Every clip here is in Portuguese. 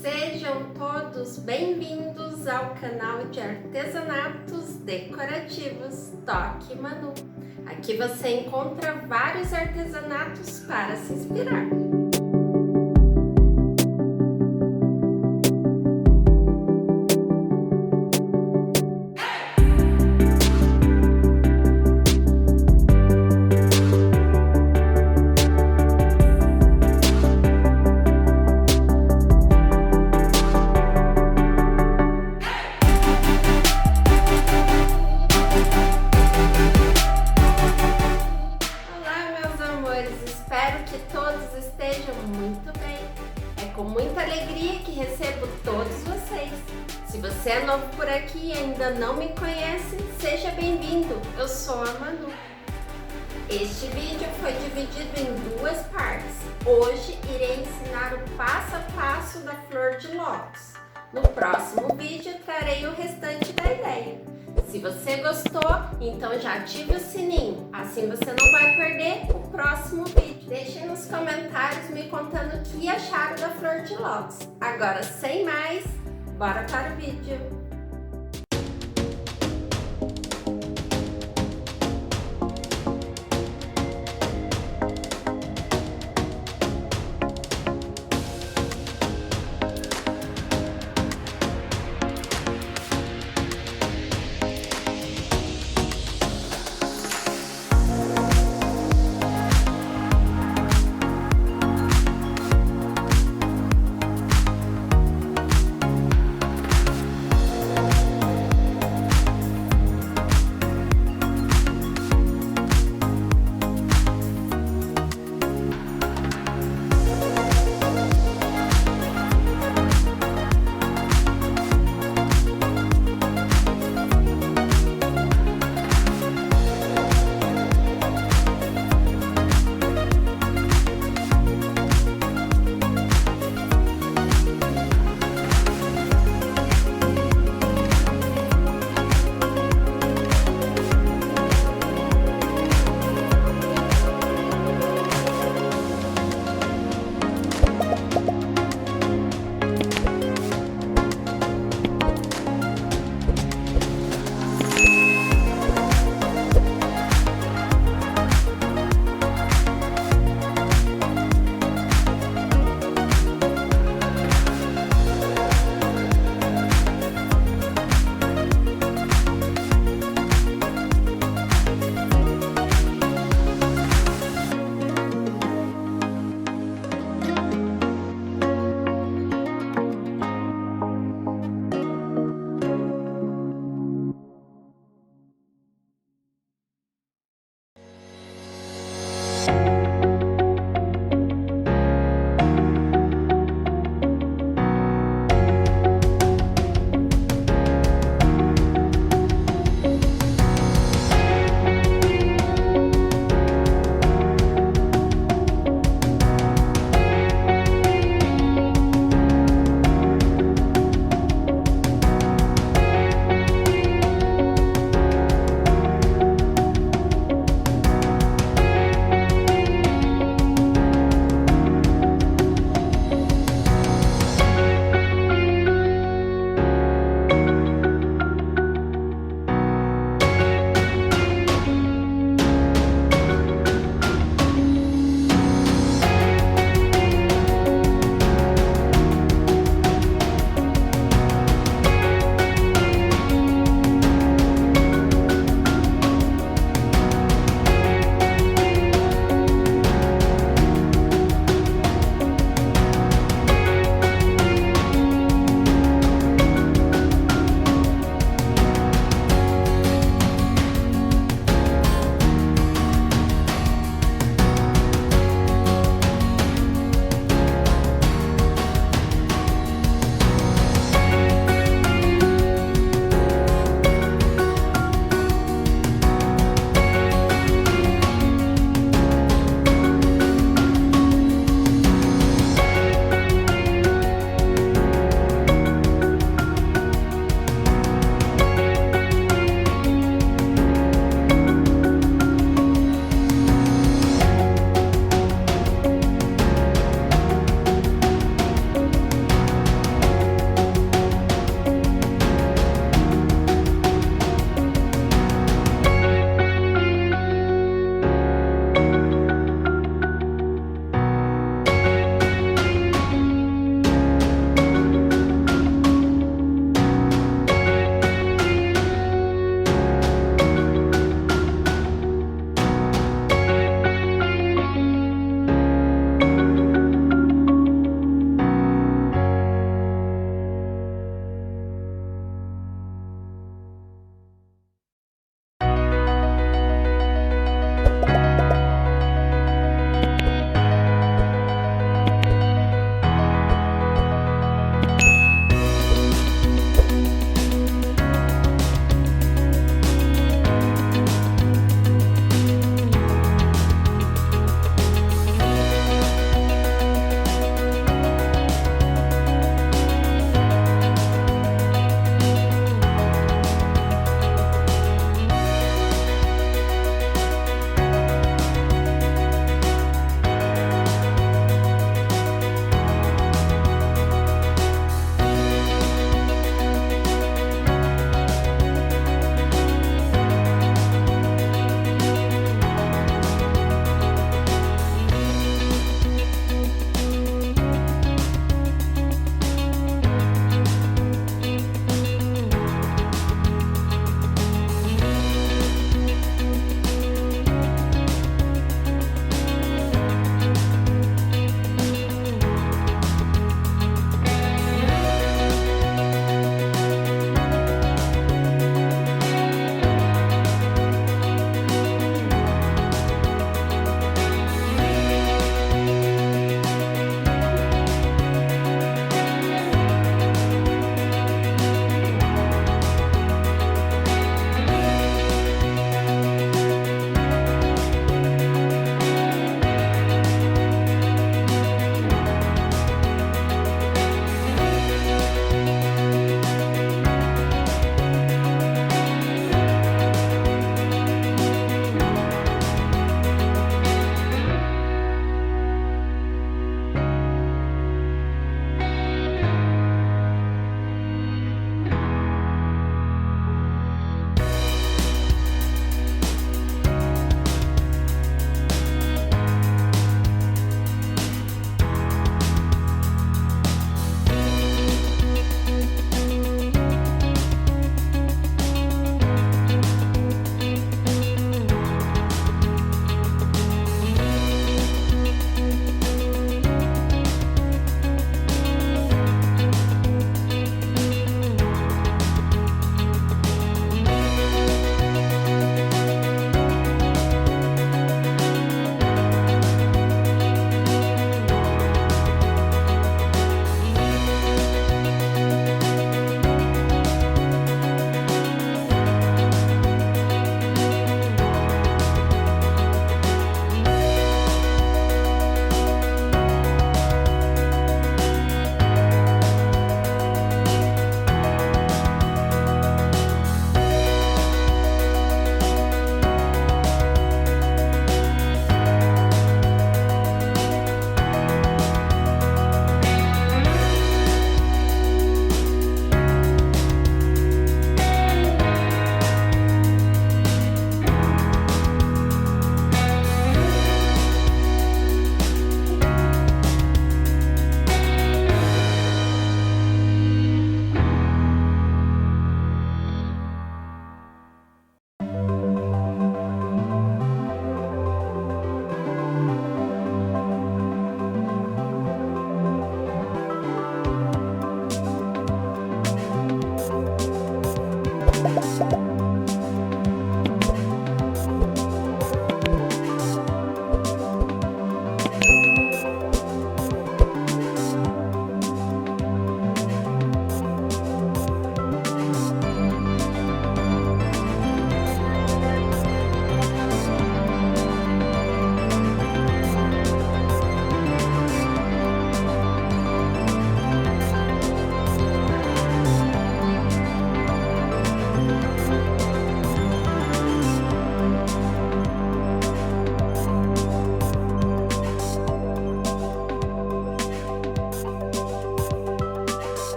Sejam todos bem-vindos ao canal de artesanatos decorativos Toque Manu. Aqui você encontra vários artesanatos para se inspirar. Espero que todos estejam muito bem. É com muita alegria que recebo todos vocês. Se você é novo por aqui e ainda não me conhece, seja bem-vindo. Eu sou a Manu. Este vídeo foi dividido em duas partes. Hoje irei ensinar o passo a passo da Flor de Lótus. No próximo vídeo trarei o restante da ideia. Se você gostou, então já ative o sininho, assim você não vai perder o próximo vídeo. Deixem nos comentários me contando o que acharam da Flor de Lótus. Agora, sem mais, bora para o vídeo.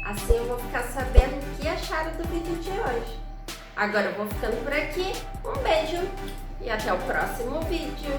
Assim eu vou ficar sabendo o que acharam do vídeo de hoje. Agora eu vou ficando por aqui. Um beijo e até o próximo vídeo.